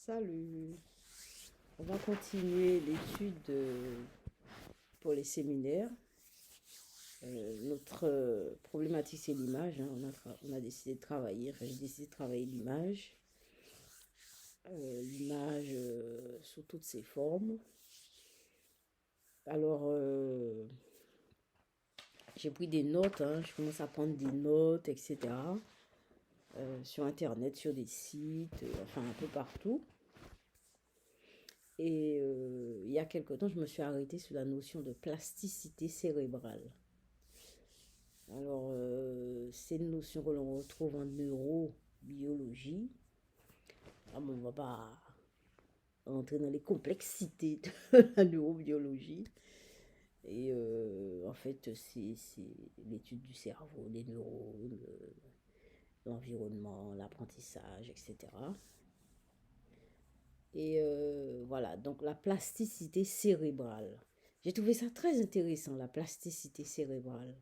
Salut, on va continuer l'étude pour les séminaires. Notre problématique, c'est l'image, hein. On a décidé de travailler, enfin, j'ai décidé de travailler l'image. L'image sous toutes ses formes. Alors, j'ai pris des notes, hein. Je commence à prendre des notes, etc. Sur Internet, sur des sites, enfin un peu partout. Et il y a quelque temps, je me suis arrêtée sur la notion de plasticité cérébrale. Alors, c'est une notion que l'on retrouve en neurobiologie. Ah, bon, on ne va pas rentrer dans les complexités de la neurobiologie. Et en fait, c'est l'étude du cerveau, des neurones, l'environnement, l'apprentissage, etc. Et voilà, donc la plasticité cérébrale. J'ai trouvé ça très intéressant, la plasticité cérébrale.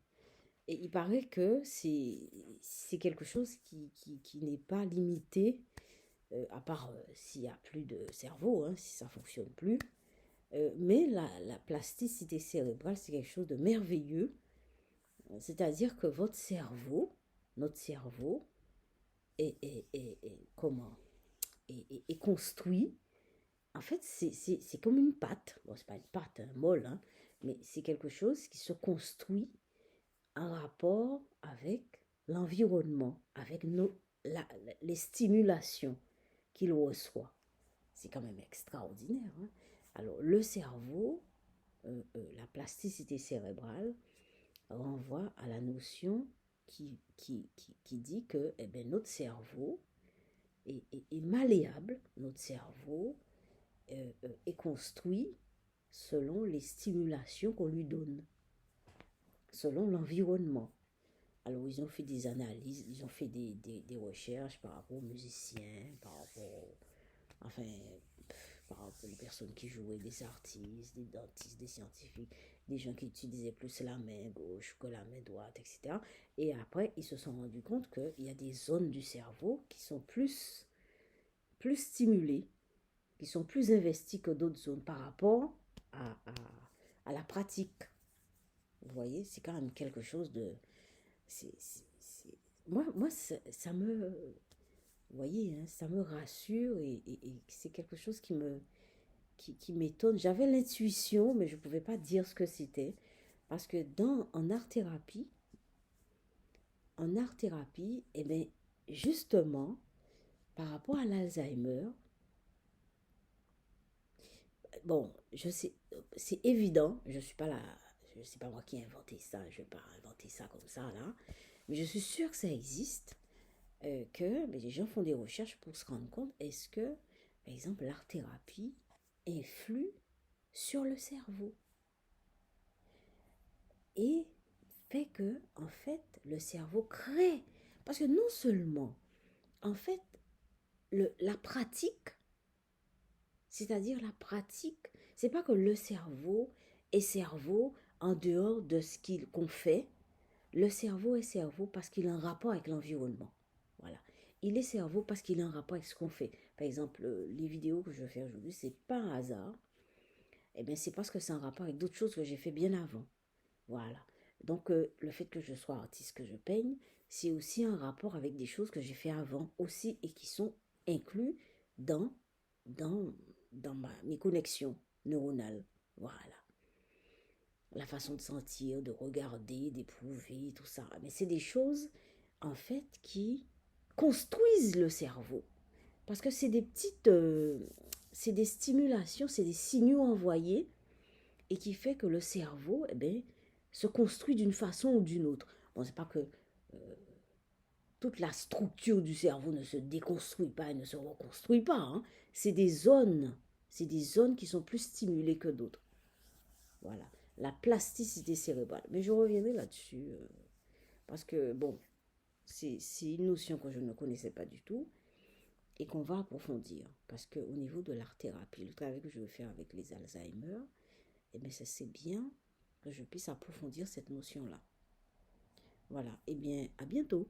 Et il paraît que c'est quelque chose qui n'est pas limité, à part s'il n'y a plus de cerveau, hein, si ça ne fonctionne plus. Mais la plasticité cérébrale, c'est quelque chose de merveilleux. C'est-à-dire que votre cerveau, notre cerveau, comment, est construit. En fait, c'est comme une pâte. Bon, c'est pas une pâte, hein, molle, hein, mais c'est quelque chose qui se construit en rapport avec l'environnement, avec les stimulations qu'il reçoit. C'est quand même extraordinaire, hein. Alors, le cerveau, la plasticité cérébrale, renvoie à la notion qui dit que eh bien, notre cerveau est malléable, notre cerveau est construit selon les stimulations qu'on lui donne, selon l'environnement. Alors, ils ont fait des analyses, ils ont fait des recherches par rapport aux musiciens, par rapport, enfin, par rapport aux personnes qui jouaient, des artistes, des dentistes, des scientifiques, des gens qui utilisaient plus la main gauche que la main droite, etc. Et après, ils se sont rendus compte qu'il y a des zones du cerveau qui sont plus stimulées, qui sont plus investies que d'autres zones par rapport à, à, à la pratique. Vous voyez, c'est quand même quelque chose de... Moi ça me... Vous voyez, hein, ça me rassure et c'est quelque chose qui m'étonne. J'avais l'intuition, mais je ne pouvais pas dire ce que c'était. Parce que en art-thérapie, eh bien, justement, par rapport à l'Alzheimer, bon, je sais, c'est évident, je suis pas là, je sais pas moi qui ai inventé ça, je vais pas inventer ça comme ça là, mais je suis sûre que ça existe, que mais les gens font des recherches pour se rendre compte, est-ce que, par exemple, l'art-thérapie influe sur le cerveau et fait que, en fait, le cerveau crée, parce que non seulement, en fait, la pratique, c'est-à-dire la pratique, c'est pas que le cerveau est cerveau en dehors de ce qu'on fait. Le cerveau est cerveau parce qu'il a un rapport avec l'environnement. Voilà. Il est cerveau parce qu'il a un rapport avec ce qu'on fait. Par exemple, les vidéos que je vais faire aujourd'hui, c'est pas un hasard. Eh bien, c'est parce que c'est un rapport avec d'autres choses que j'ai fait bien avant. Voilà. Donc, le fait que je sois artiste, que je peigne, c'est aussi un rapport avec des choses que j'ai fait avant aussi et qui sont inclus dans, dans, mes connexions neuronales. Voilà. La façon de sentir, de regarder, d'éprouver, tout ça. Mais c'est des choses, en fait, qui construisent le cerveau. Parce que c'est des petites... c'est des stimulations, c'est des signaux envoyés et qui fait que le cerveau, eh bien, se construit d'une façon ou d'une autre. Bon, c'est pas que toute la structure du cerveau ne se déconstruit pas et ne se reconstruit pas, hein. C'est des zones qui sont plus stimulées que d'autres. Voilà, la plasticité cérébrale. Mais je reviendrai là-dessus, parce que, bon, c'est une notion que je ne connaissais pas du tout et qu'on va approfondir. Parce qu'au niveau de l'art-thérapie, le travail que je veux faire avec les Alzheimer, eh bien, c'est bien que je puisse approfondir cette notion-là. Voilà, eh bien, à bientôt.